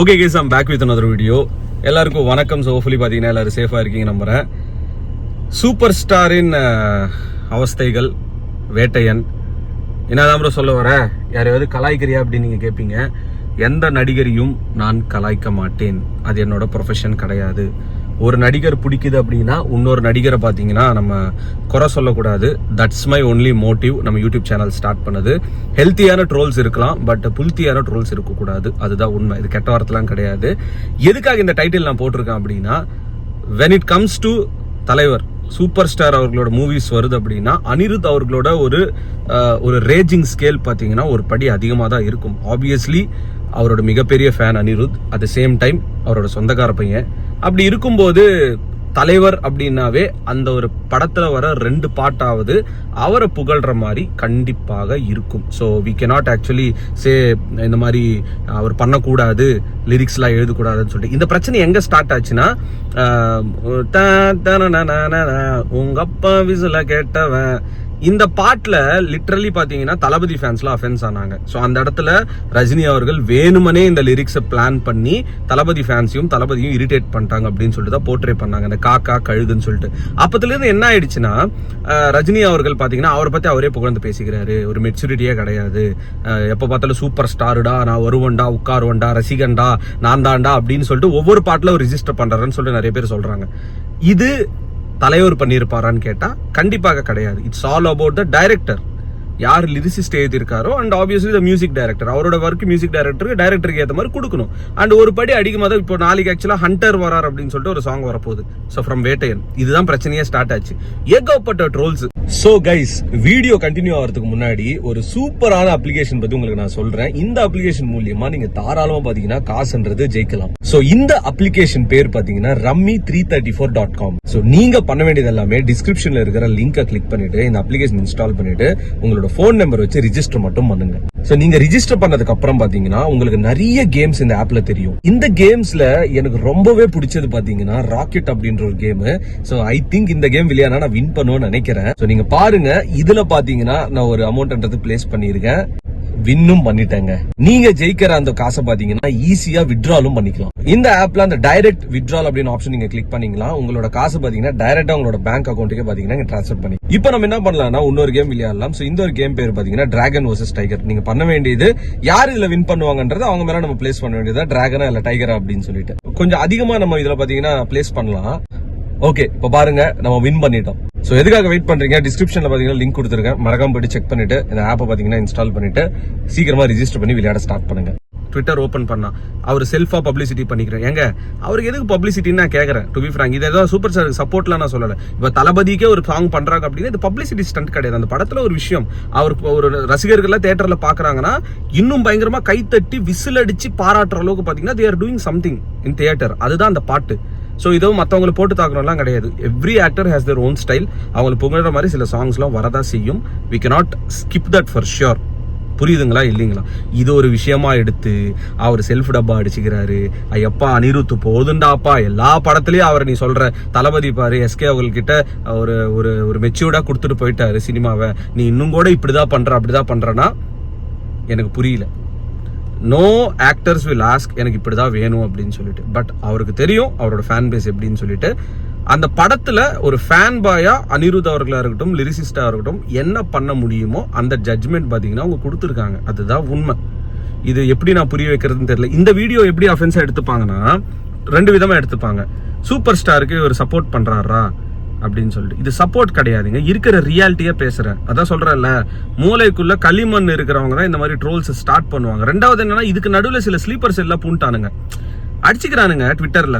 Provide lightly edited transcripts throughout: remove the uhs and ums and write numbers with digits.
Okay guys, I'm back with another video. எல்லாருக்கும் வணக்கம். So hopefully பார்த்தீங்கன்னா எல்லாரும் சேஃபாக இருக்கீங்க நம்புறேன். சூப்பர் ஸ்டாரின் அவஸ்தைகள் வேட்டையன் என்னதான் ப்ரோ சொல்ல வர, யாரையாவது கலாய்க்கிறியா அப்படின்னு நீங்கள் கேட்பீங்க. எந்த நடிகரையும் நான் கலாய்க்க மாட்டேன், அது என்னோட ப்ரொஃபஷன் கிடையாது. ஒரு நடிகர் பிடிக்குது அப்படின்னா இன்னொரு நடிகரை பார்த்தீங்கன்னா நம்ம குறை சொல்லக்கூடாது. That's my only motive. நம்ம யூடியூப் சேனல் ஸ்டார்ட் பண்ணது. ஹெல்த்தியான ட்ரோல்ஸ் இருக்கலாம், பட் புல்த்தியான ட்ரோல்ஸ் இருக்கக்கூடாது. அதுதான் உண்மை. இது கெட்ட வார்த்தைலாம் கிடையாது. எதுக்காக இந்த டைட்டில் நான் போட்டிருக்கேன் அப்படின்னா, when it comes to தலைவர் சூப்பர் ஸ்டார் அவர்களோட மூவிஸ் வருது அப்படின்னா அனிருத் அவர்களோட ஒரு ரேஜிங் ஸ்கேல் பார்த்தீங்கன்னா ஒரு படி அதிகமாக தான் இருக்கும். ஆப்வியஸ்லி அவரோட மிகப்பெரிய fan Anirudh. At the same time அவரோட சொந்தக்கார பையன். அப்படி இருக்கும்போது தலைவர் அப்படின்னாவே அந்த ஒரு படத்துல வர 2 பாட்டாவது அவரை புகழ்ற மாதிரி கண்டிப்பாக இருக்கும். So we cannot actually say இந்த மாதிரி அவர் பண்ணக்கூடாது, லிரிக்ஸ்லாம் எழுதக்கூடாதுன்னு சொல்லிட்டு. இந்த பிரச்சனை எங்க ஸ்டார்ட் ஆச்சுன்னா, உங்க அப்பா விசில கேட்டவன் இந்த பாட்டுல லிட்ரலி பாத்தீங்கன்னா தளபதி ஃபேன்ஸ்லாம் அஃபென்ஸ் ஆனாங்க. ஸோ அந்த இடத்துல ரஜினி அவர்கள் வேணுமனே இந்த லிரிக்ஸை பிளான் பண்ணி தளபதி ஃபேன்ஸையும் தளபதியும் இரிட்டேட் பண்ணிட்டாங்க அப்படின்னு சொல்லிட்டு தான் போர்ட்ரே பண்ணாங்க, இந்த காக்கா கழுகுன்னு சொல்லிட்டு. அப்பத்துல இருந்து என்ன ஆயிடுச்சுன்னா, ரஜினி அவர்கள் பாத்தீங்கன்னா அவரை பத்தி அவரே புகழ்ந்து பேசிக்கிறாரு. ஒரு மெச்சூரிட்டியே கிடையாது, எப்ப பார்த்தாலும் சூப்பர் ஸ்டாருடா, நான் வருவன்டா, உட்காருவன்டா, ரசிகன்டா, நான் தாண்டா அப்படின்னு சொல்லிட்டு ஒவ்வொரு பாட்டுல ரிஜிஸ்டர் பண்றாருன்னு சொல்லிட்டு நிறைய பேர் சொல்றாங்க. இது தலைவர் பண்ணியிருப்பாரான்னு கேட்டா கண்டிப்பாக கிடையாது. It's all about the director. யார் லிரிசிஸ்ட் எழுதியிருக்காரோ and obviously the music director. அவரோட ஒர்க் மியூசிக் டைரக்டருக்கு ஏற்ற மாதிரி கொடுக்கணும். அண்ட் ஒரு படி அதிகமாக தான் இப்போ நாளைக்கு ஆக்சுவலா ஹண்டர் வரார் அப்படின்னு சொல்லிட்டு ஒரு சாங் வரப்போகுது. So from Vettaiyan. இதுதான் பிரச்சனையே ஸ்டார்ட் ஆச்சு. ஏகப்பட்ட trolls. So guys, video continue ஆகிறதுக்கு முன்னாடி ஒரு சூப்பரான அப்ளிகேஷன் பத்தி உங்களுக்கு நான் சொல்றேன். இந்த அப்ளிகேஷன் மூலியமா நீங்க தாராளமா பாத்தீங்கன்னா காசுன்றது ஜெயிக்கலாம். ஸோ இந்த அப்ளிகேஷன் பேர் பாத்தீங்கன்னா rummy334.com. ஸோ நீங்க பண்ண வேண்டியது எல்லாமே டிஸ்கிரிப்ஷன்ல இருக்கிற லிங்கை கிளிக் பண்ணிட்டு இந்த அப்ளிகேஷன் இன்ஸ்டால் பண்ணிட்டு உங்களோட போன் நம்பர் வச்சு ரிஜிஸ்டர் மட்டும் பண்ணுங்க. சோ நீங்க ரிஜிஸ்டர் பண்ணதுக்கு அப்புறம் பாத்தீங்கன்னா உங்களுக்கு நிறைய கேம்ஸ் இந்த ஆப்ல தெரியும். இந்த கேம்ஸ்ல எனக்கு ரொம்பவே பிடிச்சது பாத்தீங்கன்னா ராக்கெட் அப்படின்ற ஒரு கேம். சோ ஐ திங்க் இந்த கேம் விளையாட நான் வின் பண்ணுவேன்னு நினைக்கிறேன். சோ நீங்க பாருங்க, இதுல பாத்தீங்கன்னா நான் ஒரு அமௌண்ட்ன்றது பிளேஸ் பண்ணிருக்கேன், வின்னும் பண்ணிட்டேங்க. நீங்க ஜெயிக்கிற அந்த காசை பாத்தீங்கன்னா ஈஸியா வித்ட்ராலும் பண்ணிக்கலாம். இந்த ஆப்ல அந்த டைரக்ட் வித்ட்ரால் அப்படின்னு ஆப்ஷன் நீங்க கிளிக் பண்ணீங்களா, உங்களோட காசு பாத்தீங்கன்னா டைரக்டா உங்களோட பேங்க் அக்கௌண்ட்டுக்கே பாத்தீங்கன்னா டிரான்ஸ்ஃபர் பண்ணி. இப்போ நம்ம என்ன பண்ணலாம்னா இன்னொரு கேம் விளையாடலாம். சோ இந்த ஒரு கேம் பேர் பாத்தீங்கன்னா டிராகன் வர்சஸ் டைகர். நீங்க பண்ண வேண்டியது யார் இதுல வின் பண்ணுவாங்கன்றது அவங்க மேல நம்ம பிளேஸ் பண்ண வேண்டியதா, டிராகனா இல்ல டைகரா அப்படின்னு சொல்லிட்டு. கொஞ்சம் அதிகமா நம்ம இதுல பாத்தீங்கன்னா பிளேஸ் பண்ணலாம். ஓகே, இப்ப பாருங்க நம்ம வின் பண்ணிட்டோம். சோ எதுக்காக வெயிட் பண்றீங்க? டிஸ்கிரிப்ஷன்ல பாத்தீங்கன்னா லிங்க் கொடுத்துருக்கேன். மறக்காம போயிட்டு செக் பண்ணிட்டு இந்த ஆப்பை பாத்தீங்கன்னா இன்ஸ்டால் பண்ணிட்டு சீக்கிரமா ரிஜிஸ்டர் பண்ணி விளையாட ஸ்டார்ட் பண்ணுங்க. ட்விட்டர் ஓபன் பண்ணா அவர் செல்ஃபா பப்ளிசிட்டி பண்ணிக்கிறேன். எங்க அவருக்கு எதுக்கு பப்ளிசிட்டின்னு நான் கேட்கறேன். டு பி ஃப்ராங்க், இது ஏதாவது சூப்பர் ஸ்டார் சப்போர்ட்லாம் நான் சொல்லல. இப்ப தளபதிக்கே ஒரு சாங் பண்றாங்க அப்படின்னா இது பப்ளிசிட்டி ஸ்டண்ட் கிடையாது. அந்த படத்துல ஒரு விஷயம் அவருக்கு ஒரு ரசிகர்கள் தியேட்டர்ல பாக்குறாங்கன்னா இன்னும் பயங்கரமா கைத்தட்டி விசில் அடிச்சு பாராட்டுற அளவுக்கு பாத்தீங்கன்னா they are doing something in theater. அதுதான் அந்த பாட்டு. ஸோ இதோ மற்றவங்களை போட்டு தாக்கணும்லாம் கிடையாது. Every actor has their own style. அவங்களை புகழ்ற மாதிரி சில சாங்ஸ்லாம் வரதான் செய்யும். We cannot skip that for sure. புரியுதுங்களா இல்லைங்களா? இது ஒரு விஷயமா எடுத்து அவர் செல்ஃப் டப்பா அடிச்சுக்கிறாரு. ஐயப்பா அனிருத் போதுண்டாப்பா, எல்லா படத்துலயும் அவர் நீ சொல்ற தளபதி பாரு எஸ்கே அவங்ககிட்ட ஒரு மெச்சூர்டா கொடுத்துட்டு போயிட்டாரு சினிமாவை. நீ இன்னும் கூட இப்படிதான் பண்ற அப்படிதான் பண்றனா எனக்கு புரியல. நோ ஆக்டர்ஸ் வில் ஆஸ்க் எனக்கு இப்படிதான் வேணும் அப்படின்னு சொல்லிட்டு. பட் அவருக்கு தெரியும் அவரோட ஃபேன் பேஸ் எப்படின்னு சொல்லிட்டு அந்த படத்துல ஒரு ஃபேன் பாயா அனிருத் அவர்களா இருக்கட்டும், லிரிசிஸ்டா இருக்கட்டும், என்ன பண்ண முடியுமோ அந்த ஜட்ஜ்மெண்ட் பாத்தீங்கன்னா அவங்க கொடுத்துருக்காங்க. அதுதான் உண்மை. இது எப்படி நான் புரிய வைக்கிறதுன்னு தெரியல. இந்த வீடியோ எப்படி அஃபென்ஸா எடுத்துப்பாங்கன்னா 2 விதமா எடுத்துப்பாங்க. சூப்பர் ஸ்டாருக்கு ஒரு சப்போர்ட் பண்றாரா அப்படின்னு சொல்லிட்டு. இது சப்போர்ட் கிடையாதுங்க, இருக்கிற ரியாலிட்டியா பேசுறேன். அதான் சொல்றேன்ல, மூளைக்குள்ள களிமண் இருக்கிறவங்க தான் இந்த மாதிரி ட்ரோல்ஸ் ஸ்டார்ட் பண்ணுவாங்க. ரெண்டாவது என்னன்னா, இதுக்கு நடுவில் சில ஸ்லீப்பர்ஸ் எல்லாம் பூண்டானுங்க, அடிச்சுக்கிறானுங்க ட்விட்டர்ல.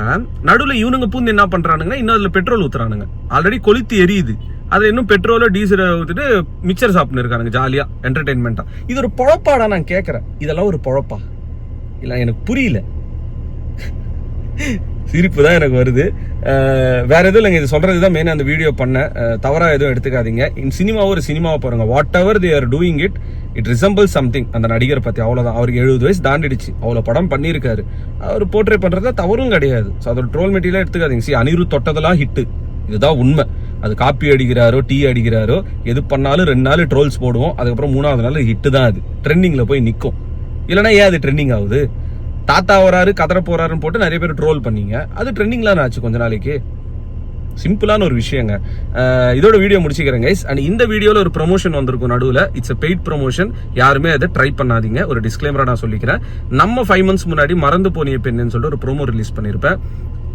நடுவில் இவனுங்க பூந்து என்ன பண்றானுங்கன்னா இன்னும் அதுல பெட்ரோல் ஊத்துறானுங்க. ஆல்ரெடி கொளுத்து எரியுது, அதுல இன்னும் பெட்ரோல டீசல் ஊத்திட்டு மிக்சர் சாப்பிட்டு இருக்கானுங்க ஜாலியா என்டர்டைன்மெண்டா. இது ஒரு பொழப்பாடா நான் கேட்கறேன். இதெல்லாம் ஒரு பொழப்பா இல்ல? எனக்கு புரியல. சிரிப்பு தான் எனக்கு வருது. வேற எதுவும் இல்லைங்க. இது சொல்றது தான் மெயின். அந்த வீடியோ பண்ண தவறா எதுவும் எடுத்துக்காதீங்க. சினிமாவை ஒரு சினிமாவை பாருங்க. What ever they are doing it resemble something. அந்த நடிகரை பத்தி அவ்வளவுதான். அவருக்கு 70 வயசு தாண்டிடுச்சு, அவ்வளவு படம் பண்ணியிருக்காரு. அவர் போர்ட்ரே பண்றதுல தவறும் கிடையாது. ஸோ அதோட ட்ரோல் மெட்டீரியல் எடுத்துக்காதீங்க. அனிருத் தொட்டதெல்லாம் ஹிட், இதுதான் உண்மை. அது காப்பி அடிக்கிறாரோ டீ அடிக்கிறாரோ எது பண்ணாலும் 2 நாள் ட்ரோல்ஸ் போடுவோம், அதுக்கப்புறம் 3வது நாள் ஹிட் தான். அது ட்ரெண்டிங்ல போய் நிற்கும். இல்லைன்னா ஏன் அது ட்ரெண்டிங் ஆகுது? தாத்தா வராரு கதற போறாருன்னு போட்டு நிறைய பேர் ட்ரோல் பண்ணீங்க. அது ட்ரெண்டிங்லாம் ஆச்சு கொஞ்ச நாளைக்கு. சிம்பிளான ஒரு விஷயங்க. இதோட வீடியோ முடிச்சுக்கிறேன் கைஸ். அண்ட் இந்த வீடியோல ஒரு ப்ரொமோஷன் வந்திருக்கும் நடுவில். It's a paid promotion. யாருமே அதை ட்ரை பண்ணாதீங்க. ஒரு டிஸ்க்ளைமரா நான் சொல்லிக்கிறேன். நம்ம 5 months முன்னாடி மறந்து போனிய பெண்ணுன்னு சொல்லிட்டு ஒரு ப்ரோமோ ரிலீஸ் பண்ணியிருப்பேன்.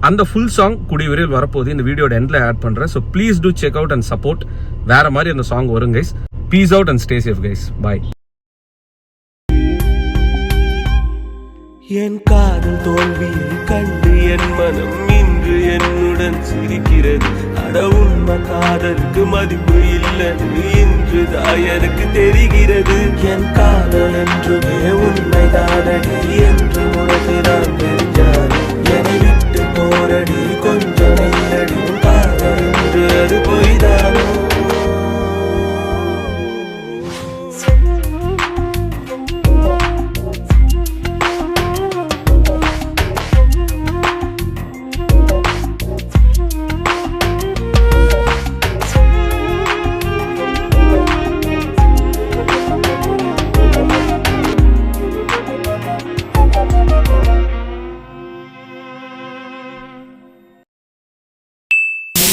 அந்த ஃபுல் சாங் கூடிய விரைவில் வரப்போகுது. இந்த வீடியோட எண்ட்ல ஆட் பண்றேன். So please do check out and support. வேற மாதிரி அந்த சாங் வரும் guys. Peace out and stay safe guys. Bye. என் காதல் தோல்வியை கண்டு என் மனம் இன்று என்னுடன் சிரிக்கிறது. அட உண்மை காதலுக்கு மதிப்பு இல்லை இன்றுதான் எனக்கு தெரிகிறது. என் காதல் என்றுமே உண்மைதானடி என்று உனக்குதான் தெரிஞ்சார். என்னை விட்டு போரடி கொஞ்சம் இல்லடி காதல் என்று அது பொய்தானோ.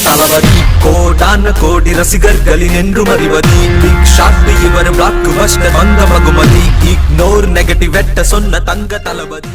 தளபதி கோடான கோடி ரசிகர்களின் என்றும் அறிவதி. பிக் ஷாட் இவர் பிளாக் பஸ்டர் வந்த மகுமதி. இக்னோர் நெகட்டிவ் வெட்ட சொன்ன தங்க தளபதி.